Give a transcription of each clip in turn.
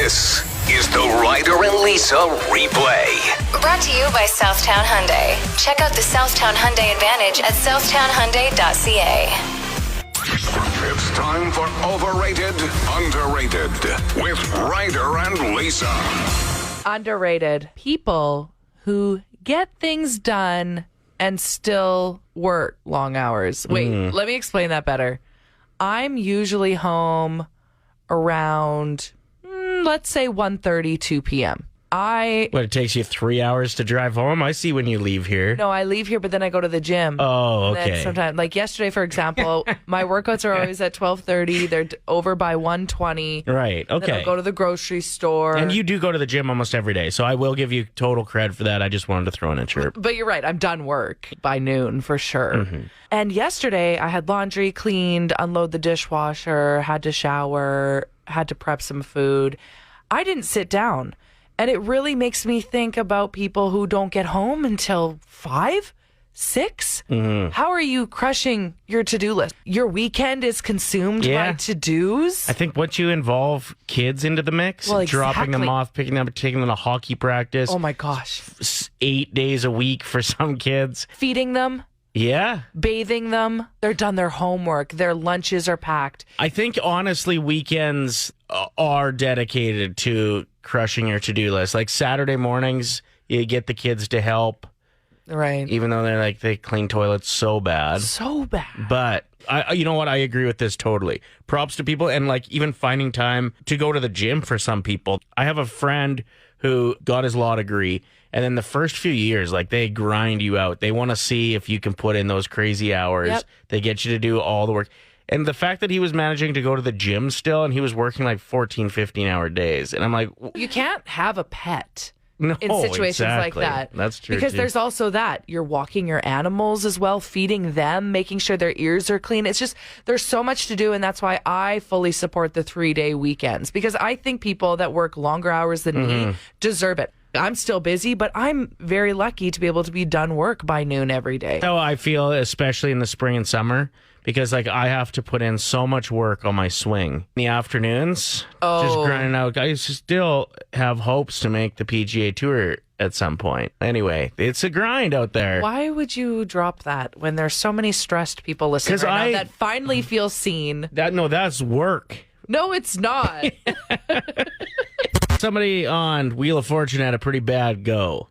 This is the Ryder and Lisa replay. Brought to you by Southtown Hyundai. Check out the Southtown Hyundai Advantage at southtownhyundai.ca. It's time for Overrated, Underrated with Ryder and Lisa. Underrated. People who get things done and still work long hours. Wait, let me explain that better. I'm usually home around, let's say 1:30, 2 p.m. It takes you 3 hours to drive home? I see when you leave here. No, I leave here, but then I go to the gym. Oh, okay. And then sometimes, like yesterday, for example, my workouts are always at 12:30. They're over by 1:20. Right, okay. Then I'll go to the grocery store. And you do go to the gym almost every day, so I will give you total cred for that. I just wanted to throw in a chirp. But you're right. I'm done work by noon for sure. Mm-hmm. And yesterday, I had laundry cleaned, unload the dishwasher, had to shower, had to prep some food. I didn't sit down. And it really makes me think about people who don't get home until 5, 6. How are you crushing your to-do list? Your weekend is consumed by to-dos? I think once you involve kids into the mix, dropping them off, picking them up, taking them to hockey practice. Oh my gosh. 8 days a week for some kids. Feeding them. Yeah. Bathing them. They're done their homework. Their lunches are packed. I think, honestly, weekends are dedicated to crushing your to-do list. Like Saturday mornings, you get the kids to help. Right. Even though they clean toilets so bad. So bad. But you know what? I agree with this totally. Props to people, and like even finding time to go to the gym for some people. I have a friend who got his law degree, and then the first few years, like, they grind you out. They want to see if you can put in those crazy hours. Yep. They get you to do all the work. And the fact that he was managing to go to the gym still, and he was working like 14, 15-hour days. And I'm like... You can't have a pet No, in situations exactly. like that. That's true, because too. there's also that. You're walking your animals as well, feeding them, making sure their ears are clean. It's just, there's so much to do, and that's why I fully support the 3-day weekends. Because I think people that work longer hours than me deserve it. I'm still busy, but I'm very lucky to be able to be done work by noon every day. So I feel, especially in the spring and summer, because like I have to put in so much work on my swing in the afternoons, just grinding out. I still have hopes to make the PGA Tour at some point. Anyway, it's a grind out there. Why would you drop that when there's so many stressed people listening right now that finally feel seen? That's work. No, it's not. Somebody on Wheel of Fortune had a pretty bad go.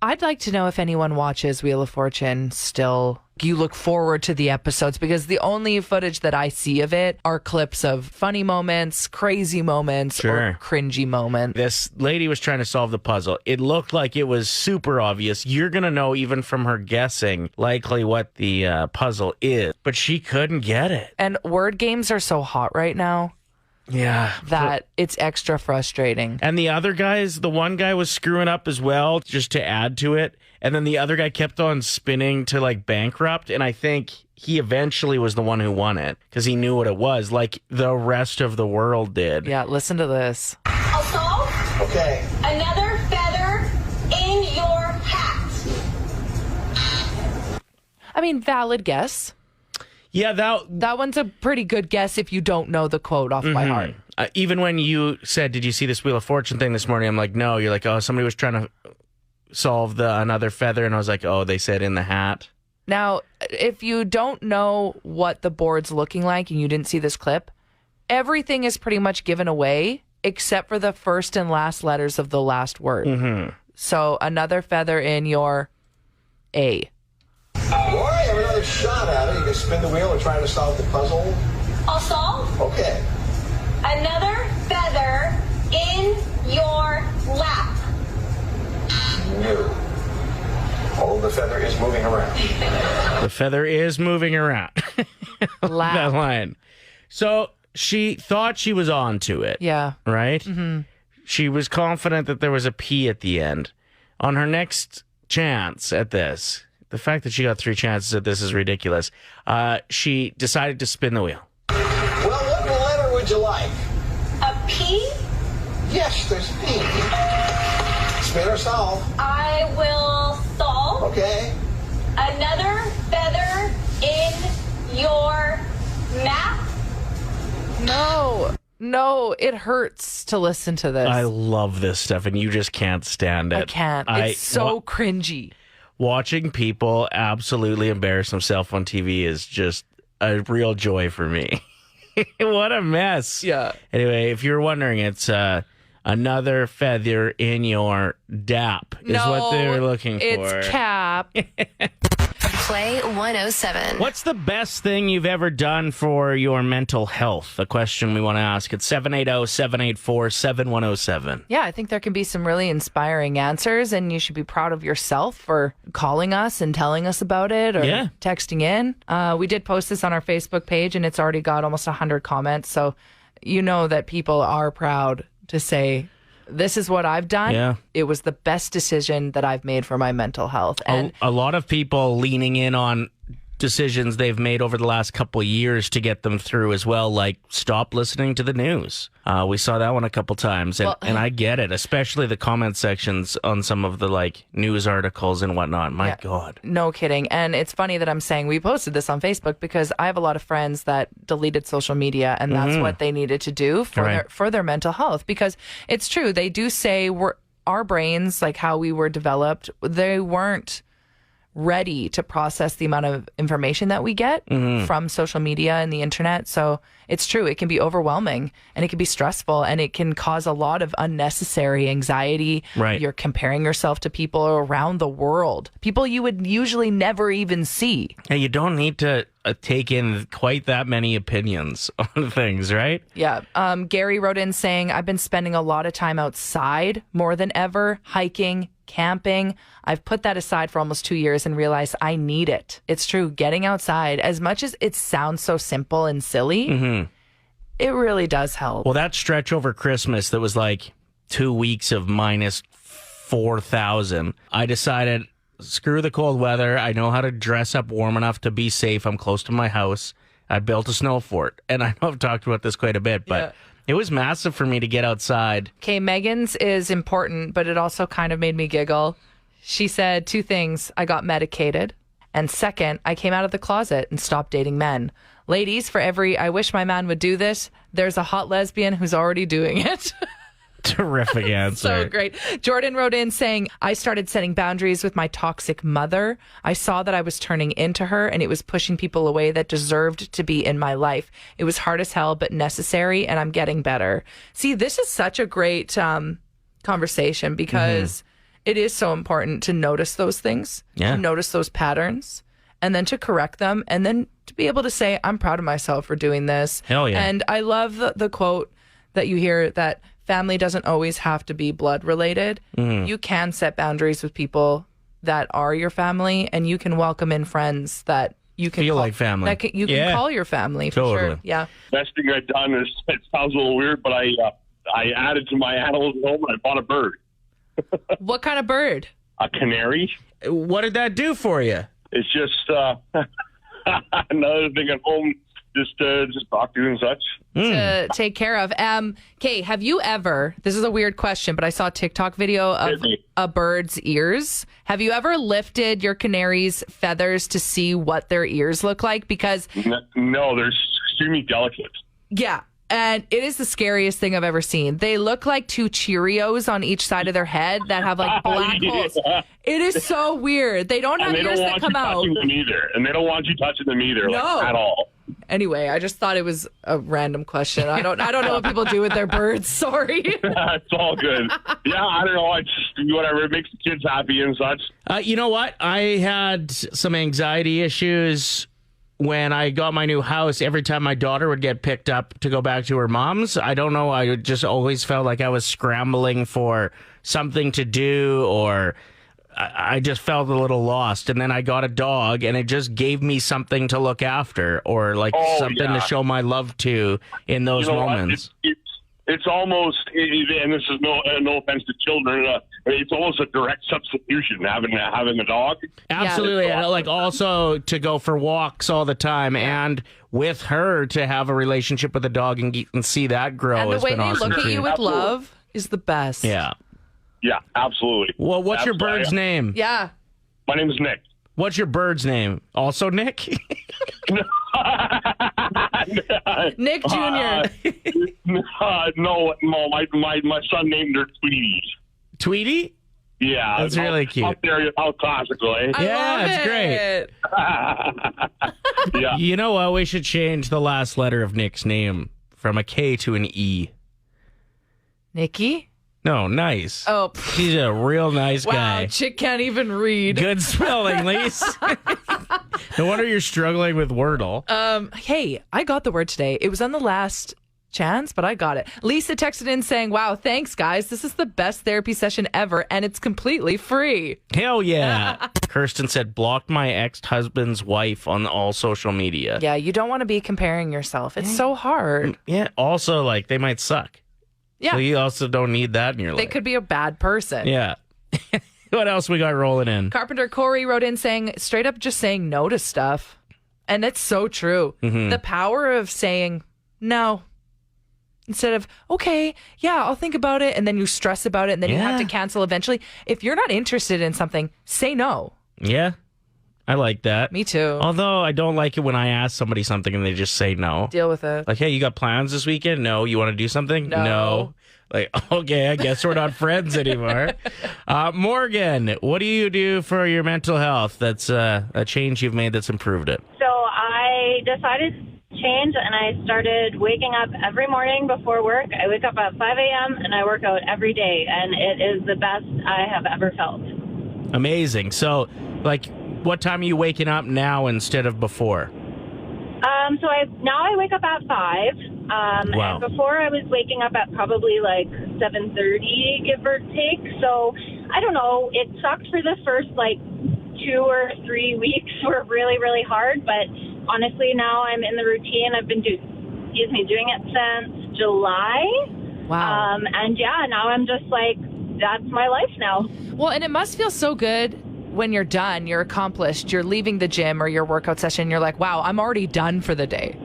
I'd like to know if anyone watches Wheel of Fortune still. You look forward to the episodes, because the only footage that I see of it are clips of funny moments, crazy moments, or cringy moments. This lady was trying to solve the puzzle. It looked like it was super obvious. You're going to know even from her guessing likely what the puzzle is, but she couldn't get it. And word games are so hot right now. Yeah. That it's extra frustrating. And the other guys, the one guy was screwing up as well, just to add to it. And then the other guy kept on spinning to like bankrupt. And I think he eventually was the one who won it because he knew what it was, like the rest of the world did. Yeah, listen to this. I'll solve. Okay. Another feather in your hat. I mean, valid guess. Yeah, that one's a pretty good guess if you don't know the quote off by heart. Even when you said, did you see this Wheel of Fortune thing this morning? I'm like, no. You're like, oh, somebody was trying to solve another feather. And I was like, oh, they said in the hat. Now, if you don't know what the board's looking like and you didn't see this clip, everything is pretty much given away except for the first and last letters of the last word. So another feather in your A. Boy, have another shot at it. You can spin the wheel and try to solve the puzzle. I'll solve. Okay. Another feather in your lap. No. Oh, the feather is moving around. The feather is moving around. Lap. That line. So she thought she was on to it. Yeah. Right? She was confident that there was a P at the end. On her next chance at this, the fact that she got 3 chances at this is ridiculous. She decided to spin the wheel. Well, what letter would you like? A P? Yes, there's P. Spin or solve. I will solve. Okay. Another feather in your map. No. No, it hurts to listen to this. I love this stuff, and you just can't stand it. I can't. It's so cringy. Watching people absolutely embarrass themselves on TV is just a real joy for me. What a mess. Yeah. Anyway, if you're wondering, it's another feather in your dap is what they're looking for. It's Cap. Play 107. What's the best thing you've ever done for your mental health? A question we want to ask at 780-784-7107. Yeah, I think there can be some really inspiring answers, and you should be proud of yourself for calling us and telling us about it or texting in. We did post this on our Facebook page, and it's already got almost 100 comments. So you know that people are proud to say, this is what I've done. Yeah. It was the best decision that I've made for my mental health. And A lot of people leaning in on decisions they've made over the last couple of years to get them through as well, like stop listening to the news. We saw that one a couple times, and I get it, especially the comment sections on some of the news articles and whatnot. My God. No kidding. And it's funny that I'm saying we posted this on Facebook because I have a lot of friends that deleted social media, and that's what they needed to do for their mental health. Because it's true, they do say our brains, like how we were developed, they weren't ready to process the amount of information that we get from social media and the internet. So it's true, it can be overwhelming and it can be stressful and it can cause a lot of unnecessary anxiety. Right. You're comparing yourself to people around the world, people you would usually never even see. Hey, you don't need to take in quite that many opinions on things, right? Yeah. Gary wrote in saying, I've been spending a lot of time outside more than ever, hiking, camping. I've put that aside for almost 2 years and realized I need it. It's true. Getting outside, as much as it sounds so simple and silly, it really does help. Well, that stretch over Christmas that was 2 weeks of minus 4,000, I decided, screw the cold weather. I know how to dress up warm enough to be safe. I'm close to my house. I built a snow fort. And I know I've talked about this quite a bit, but it was massive for me to get outside. Okay, Megan's is important, but it also kind of made me giggle. She said 2 things. I got medicated. And second, I came out of the closet and stopped dating men. Ladies, for every I wish my man would do this, there's a hot lesbian who's already doing it. Terrific answer. So great. Jordan wrote in saying, I started setting boundaries with my toxic mother. I saw that I was turning into her and it was pushing people away that deserved to be in my life. It was hard as hell, but necessary, and I'm getting better. See, this is such a great conversation because it is so important to notice those things, to notice those patterns, and then to correct them, and then to be able to say, I'm proud of myself for doing this. Hell yeah. And I love the quote that you hear that family doesn't always have to be blood related. You can set boundaries with people that are your family, and you can welcome in friends that you can feel call, like family. That you can call your family for Totally. sure. Yeah. Best thing I've done is, it sounds a little weird, but I added to my animals at home and I bought a bird. What kind of bird? A canary. What did that do for you? It's just another thing at home, just talk to and such. To take care of. Okay, have you ever, this is a weird question, but I saw a TikTok video of a bird's ears. Have you ever lifted your canary's feathers to see what their ears look like? Because No, they're extremely delicate. yeah, and it is the scariest thing I've ever seen. They look like 2 Cheerios on each side of their head that have black holes. It is so weird. They don't have ears that come out. Them either, and they don't want you touching them either, No. at all. Anyway, I just thought it was a random question. I don't know what people do with their birds. Sorry. It's all good. Yeah, I don't know. It's whatever. It makes the kids happy and such. You know what? I had some anxiety issues when I got my new house. Every time my daughter would get picked up to go back to her mom's, I don't know, I just always felt like I was scrambling for something to do, or I just felt a little lost. And then I got a dog, and it just gave me something to look after, or something to show my love to in those moments. It's almost, and this is no offense to children, it's almost a direct substitution having a dog. Absolutely. Yeah. And also to go for walks all the time, and with her to have a relationship with the dog and see that grow. And the has way been they awesome look at too. you with love is the best. Yeah. Yeah, absolutely. Well, what's your Absolutely. bird's name? Yeah. My name is Nick. What's your bird's name? Also Nick? Nick Jr. No, my son named her Tweety. Tweety? Yeah, That's really cute. Up there, how classical, eh? I Yeah, love it's it. Yeah. You know what? We should change the last letter of Nick's name from a K to an E. Nikki? No, nice. Oh, He's a real nice wow. guy. Chick can't even read. Good spelling, Lise. No wonder you're struggling with Wordle. Hey, I got the word today. It was on the last chance, but I got it. Lisa texted in saying, wow, thanks, guys. This is the best therapy session ever, and it's completely free. Hell yeah. Kirsten said, blocked my ex-husband's wife on all social media. Yeah, you don't want to be comparing yourself. It's so hard. Yeah. Also, like, they might suck. Yeah. So you also don't need that in your life. They could be a bad person. Yeah. What else we got rolling in? Carpenter Corey wrote in saying, straight up just saying no to stuff. And it's so true. Mm-hmm. The power of saying no instead of, okay, yeah, I'll think about it. And then you stress about it and then you have to cancel eventually. If you're not interested in something, say no. Yeah. I like that. Me too. Although I don't like it when I ask somebody something and they just say no. Deal with it. Like, hey, you got plans this weekend? No. You want to do something? No. Like, okay, I guess we're not friends anymore. Morgan, what do you do for your mental health? That's a change you've made that's improved it. So I decided to change, and I started waking up every morning before work. I wake up at 5 a.m., and I work out every day, and it is the best I have ever felt. Amazing. So, like, what time are you waking up now instead of before? So now I wake up at 5. Wow. And before I was waking up at probably like 7:30, give or take. So I don't know. It sucked for the first like 2 or 3 weeks were really, really hard. But honestly, now I'm in the routine. I've been doing it since July. Wow. And yeah, now I'm just like, that's my life now. Well, and it must feel so good when you're done, you're accomplished, you're leaving the gym or your workout session, you're like, wow, I'm already done for the day.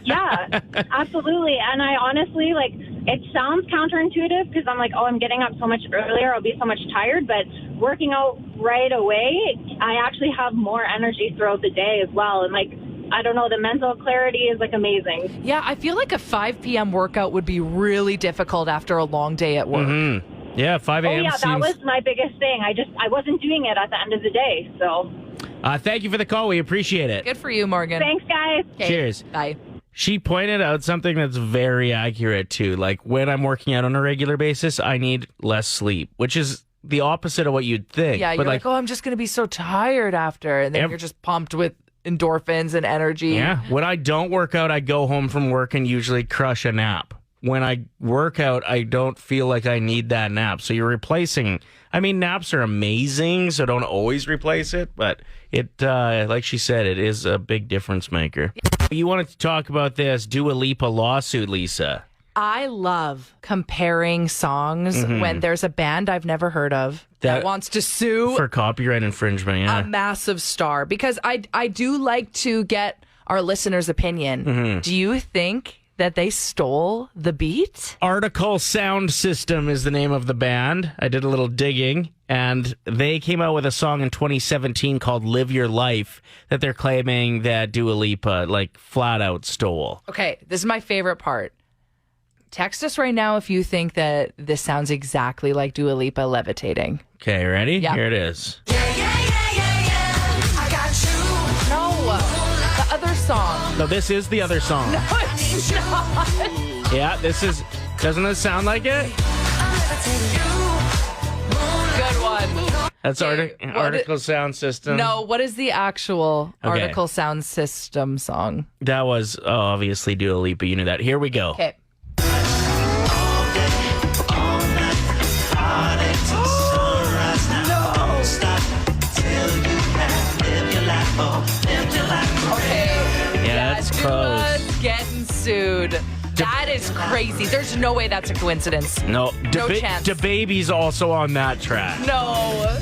Yeah, absolutely. And I honestly, like, it sounds counterintuitive because I'm like, oh, I'm getting up so much earlier, I'll be so much tired. But working out right away, I actually have more energy throughout the day as well. And like, I don't know, the mental clarity is like amazing. Yeah, I feel like a 5 p.m. workout would be really difficult after a long day at work. Mm-hmm. Yeah, 5 a.m. Oh, yeah, seems... that was my biggest thing. I wasn't doing it at the end of the day, so. Thank you for the call. We appreciate it. Good for you, Morgan. Thanks, guys. Okay, Cheers. Bye. She pointed out something that's very accurate, too. Like, when I'm working out on a regular basis, I need less sleep, which is the opposite of what you'd think. Yeah, you're like, oh, I'm just going to be so tired after. And then you're just pumped with endorphins and energy. Yeah. When I don't work out, I go home from work and usually crush a nap. When I work out, I don't feel like I need that nap. So you're replacing. I mean, naps are amazing, so don't always replace it. But it, like she said, it is a big difference maker. You wanted to talk about this Dua Lipa lawsuit, Lisa. I love comparing songs when there's a band I've never heard of that wants to sue for copyright infringement. Yeah, a massive star. Because I do like to get our listeners' opinion. Do you think that they stole the beat? Article Sound System is the name of the band. I did a little digging, and they came out with a song in 2017 called Live Your Life that they're claiming that Dua Lipa, like, flat out stole. Okay, this is my favorite part. Text us right now if you think that this sounds exactly like Dua Lipa levitating. Okay, ready? Yeah. Here it is. No, the other song. No, this is the other song. No, it's not. Yeah, this is... Doesn't this sound like it? Good one. That's Article Sound System. No, what is the actual Article Sound System song? That was obviously Dua Lipa. You knew that. Here we go. Okay. Yeah, that's close. Dua's getting sued. That is crazy. There's no way that's a coincidence. No chance. DaBaby's also on that track. No.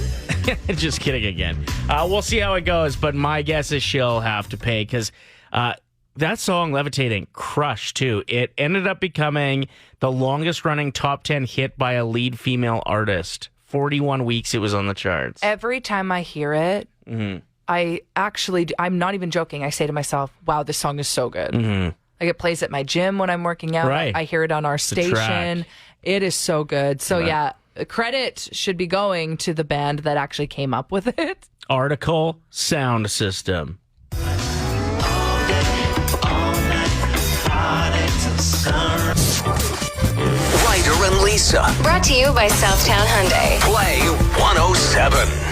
Just kidding again. We'll see how it goes, but my guess is she'll have to pay because that song, Levitating, crushed too. It ended up becoming the longest running top 10 hit by a lead female artist. 41 weeks it was on the charts. Every time I hear it, I'm not even joking. I say to myself, wow, this song is so good. Like it plays at my gym when I'm working out. Right. I hear it on our station. It is so good. So yeah, credit should be going to the band that actually came up with it. Article Sound System. Ryder and Lisa. Brought to you by Southtown Hyundai. Play 107.